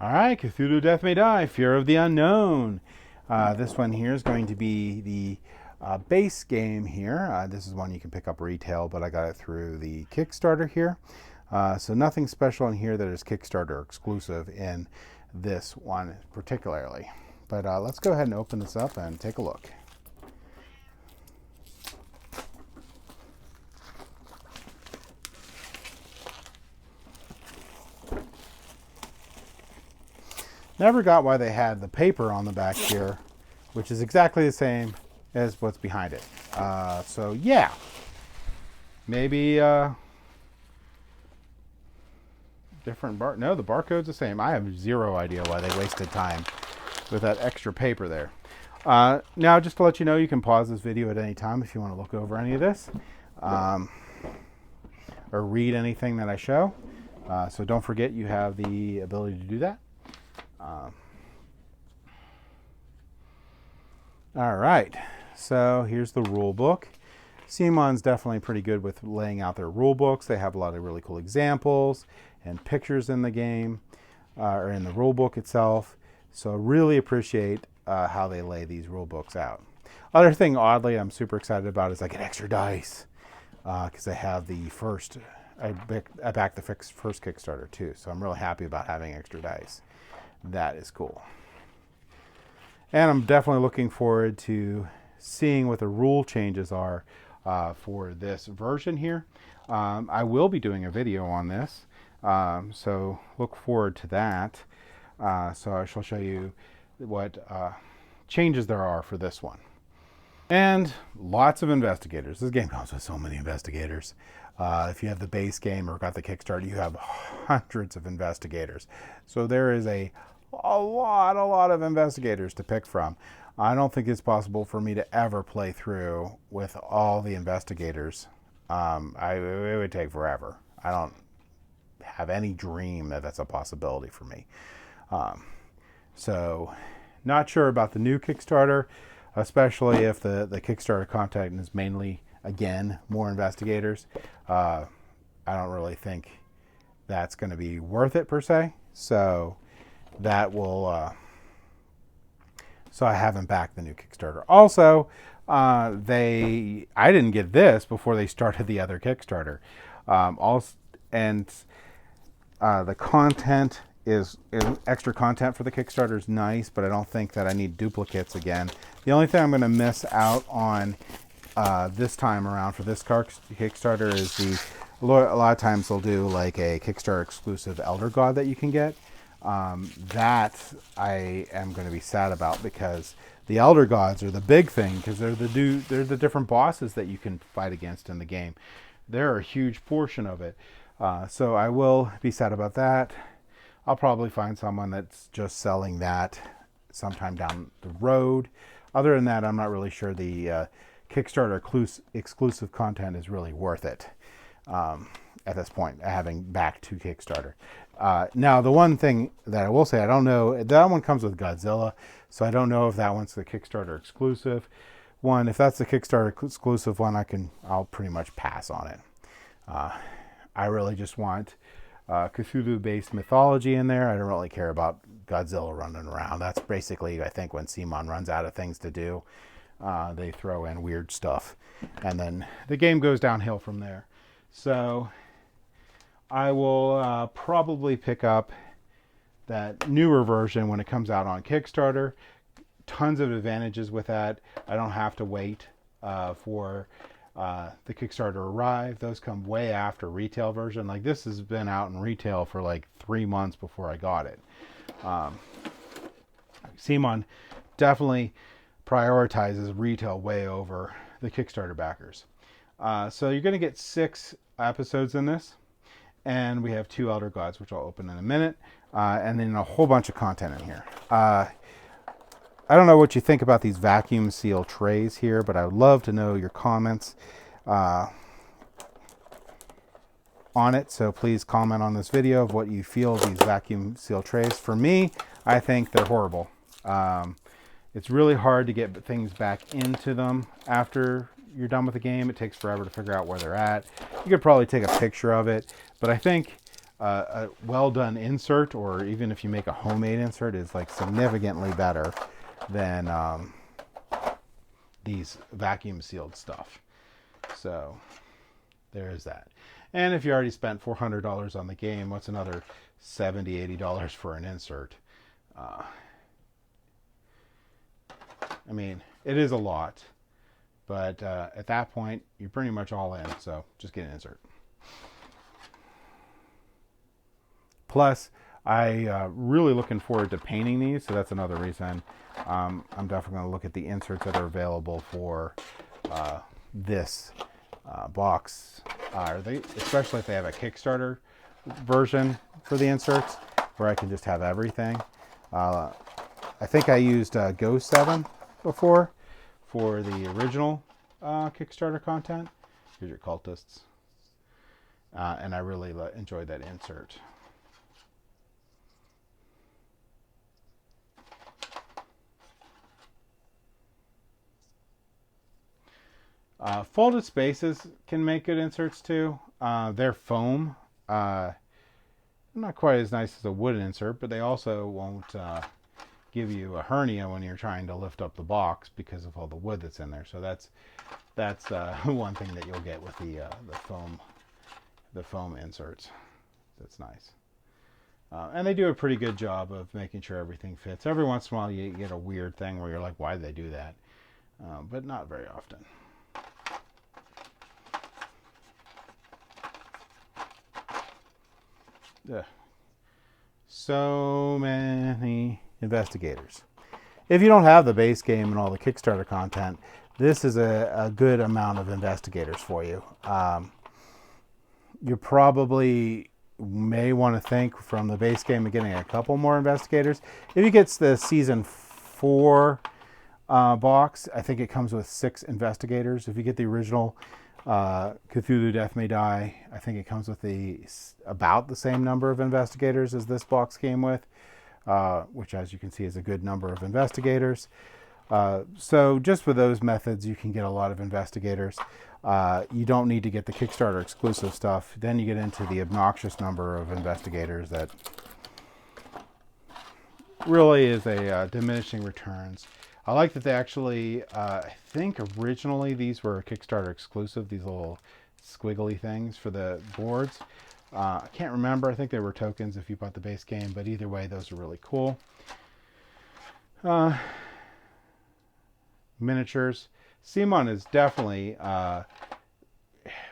All right, Cthulhu Death May Die, Fear of the Unknown. This one here is going to be the base game here. This is one you can pick up retail, but I got it through the Kickstarter here. So nothing special in here that is Kickstarter exclusive in this one particularly. But let's go ahead and open this up and take a look. Never got why they had the paper on the back here, which is exactly the same as what's behind it. So yeah, maybe different bar. No, the barcode's the same. I have zero idea why they wasted time with that extra paper there. Now, just to let you know, you can pause this video at any time if you want to look over any of this or read anything that I show. So don't forget you have the ability to do that. All right, so here's the rule book. CMON's definitely pretty good with laying out their rule books. They have a lot of really cool examples and pictures in the game, or in the rule book itself. So really appreciate how they lay these rule books out. Other thing, oddly, I'm super excited about is I get extra dice because I have the first, I backed the first Kickstarter too. So I'm really happy about having extra dice. That is cool. And I'm definitely looking forward to seeing what the rule changes are for this version here. I will be doing a video on this, so look forward to that. So I shall show you what changes there are for this one. And lots of investigators. This game comes with so many investigators. If you have the base game or got the Kickstarter, you have hundreds of investigators. So there is a lot of investigators to pick from. I don't think it's possible for me to ever play through with all the investigators. It would take forever. I don't have any dream that that's a possibility for me. So not sure about the new Kickstarter, especially if the Kickstarter content is mainly, again, more investigators. I don't really think that's going to be worth it per se. So that will, so I haven't backed the new Kickstarter. Also, I didn't get this before they started the other Kickstarter. The content is extra content for the Kickstarter is nice, but I don't think that I need duplicates again. The only thing I'm going to miss out on this time around for this Kickstarter is a lot of times they'll do like a Kickstarter exclusive Elder God that you can get. That I am going to be sad about because the Elder Gods are the big thing because they're the different bosses that you can fight against in the game. They're a huge portion of it. So I will be sad about that. I'll probably find someone that's just selling that sometime down the road. Other than that, I'm not really sure the Kickstarter exclusive content is really worth it at this point, having backed to Kickstarter. Now, the one thing that I will say, I don't know, that one comes with Godzilla, so I don't know if that one's the Kickstarter exclusive one. If that's the Kickstarter exclusive one, I'll pretty much pass on it. I really just want Cthulhu-based mythology in there. I don't really care about Godzilla running around. That's basically, I think, when CMON runs out of things to do, they throw in weird stuff, and then the game goes downhill from there. So I will probably pick up that newer version when it comes out on Kickstarter. Tons of advantages with that. I don't have to wait for the Kickstarter to arrive. Those come way after retail version. Like this has been out in retail for like 3 months before I got it. CMON definitely prioritizes retail way over the Kickstarter backers. So you're going to get 6 episodes in this. And we have 2 Elder Gods, which I'll open in a minute. And then a whole bunch of content in here. I don't know what you think about these vacuum seal trays here, but I would love to know your comments on it. So please comment on this video of what you feel of these vacuum seal trays. For me, I think they're horrible. It's really hard to get things back into them after you're done with the game. It takes forever to figure out where they're at. You could probably take a picture of it, but I think a well done insert, or even if you make a homemade insert, is like significantly better than these vacuum sealed stuff. So there is that. And if you already spent $400 on the game, what's another $70-$80 for an insert? I mean, it is a lot, but at that point, you're pretty much all in. So just get an insert. Plus, I really looking forward to painting these, so that's another reason I'm definitely going to look at the inserts that are available for this box. Especially if they have a Kickstarter version for the inserts, where I can just have everything. I think I used Go 7 before for the original Kickstarter content. Here's your cultists. And I really enjoyed that insert. Folded spaces can make good inserts too. They're foam. Not quite as nice as a wooden insert, but they also won't give you a hernia when you're trying to lift up the box because of all the wood that's in there. So that's one thing that you'll get with the foam inserts. That's nice. And they do a pretty good job of making sure everything fits. Every once in a while you get a weird thing where you're like, why did they do that? But not very often. Ugh. So many investigators. If you don't have the base game and all the Kickstarter content, this is a good amount of investigators for you. You probably may want to think from the base game of getting a couple more investigators. If you get the season 4 box, I think it comes with 6 investigators. If you get the original Cthulhu Death May Die, I think it comes with about the same number of investigators as this box came with, which, as you can see, is a good number of investigators. So just with those methods, you can get a lot of investigators. You don't need to get the Kickstarter exclusive stuff. Then you get into the obnoxious number of investigators that really is a diminishing returns. I like that they actually, I think originally these were Kickstarter exclusive, these little squiggly things for the boards. I can't remember. I think they were tokens if you bought the base game, but either way, those are really cool. Miniatures. CMON is definitely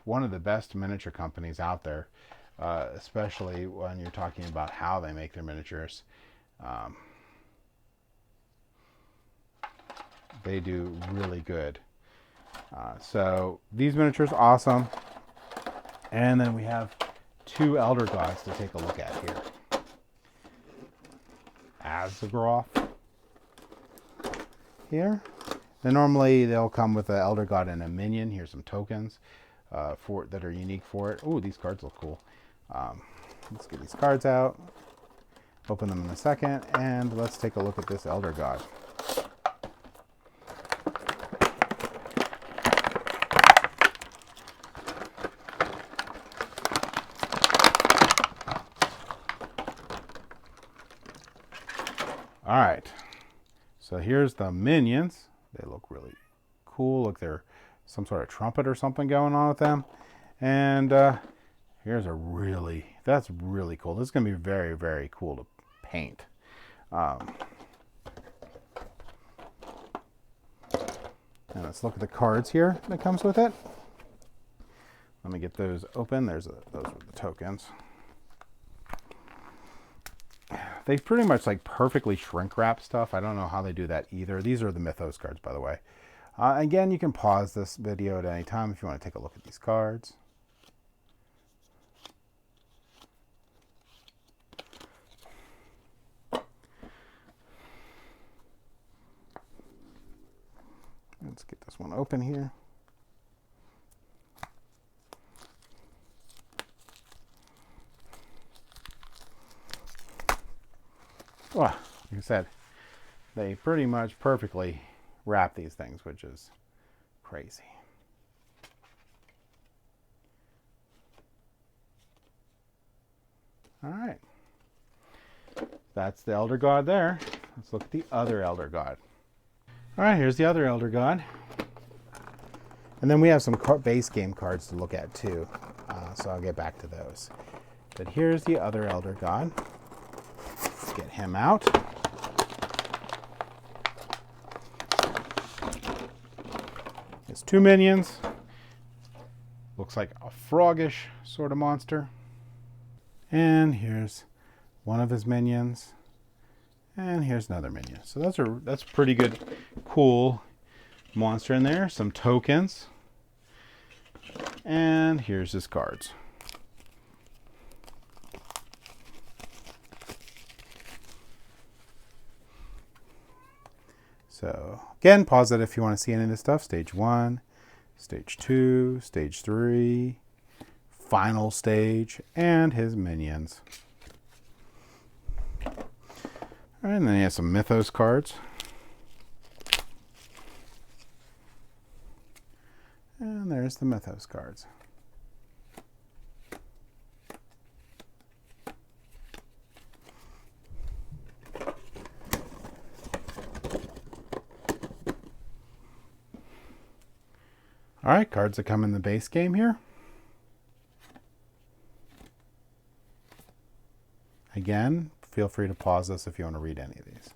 one of the best miniature companies out there, especially when you're talking about how they make their miniatures. They do really good. So these miniatures, awesome. And then we have 2 Elder Gods to take a look at here. Azagroth here. Then normally they'll come with an Elder God and a minion. Here's some tokens that are unique for it. Oh, these cards look cool. Let's get these cards out. Open them in a second, and let's take a look at this Elder God. All right, so here's the minions. They look really cool. Look, they're some sort of trumpet or something going on with them. And here's that's really cool. This is going to be very, very cool to paint. And let's look at the cards here that comes with it. Let me get those open. Those are the tokens. They pretty much like perfectly shrink wrap stuff. I don't know how they do that either. These are the Mythos cards, by the way. Again, you can pause this video at any time if you want to take a look at these cards. Let's get this one open here. Well, like I said, they pretty much perfectly wrap these things, which is crazy. All right. That's the Elder God there. Let's look at the other Elder God. All right, here's the other Elder God. And then we have some base game cards to look at too. So I'll get back to those. But here's the other Elder God. Let's get him out. It's 2 minions. Looks like a froggish sort of monster. And here's one of his minions. And here's another minion. So that's pretty good, cool monster in there. Some tokens. And here's his cards. So again, pause it if you want to see any of this stuff. Stage 1, Stage 2, Stage 3, Final Stage, and his minions. All right, and then he has some Mythos cards. And there's the Mythos cards. All right, cards that come in the base game here. Again, feel free to pause this if you want to read any of these.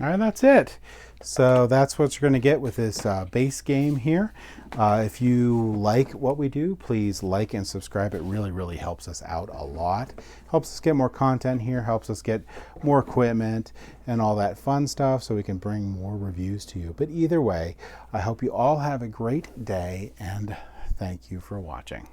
All right, that's it. So that's what you're going to get with this base game here. If you like what we do, please like and subscribe. It really, really helps us out a lot. Helps us get more content here, helps us get more equipment and all that fun stuff so we can bring more reviews to you. But either way, I hope you all have a great day and thank you for watching.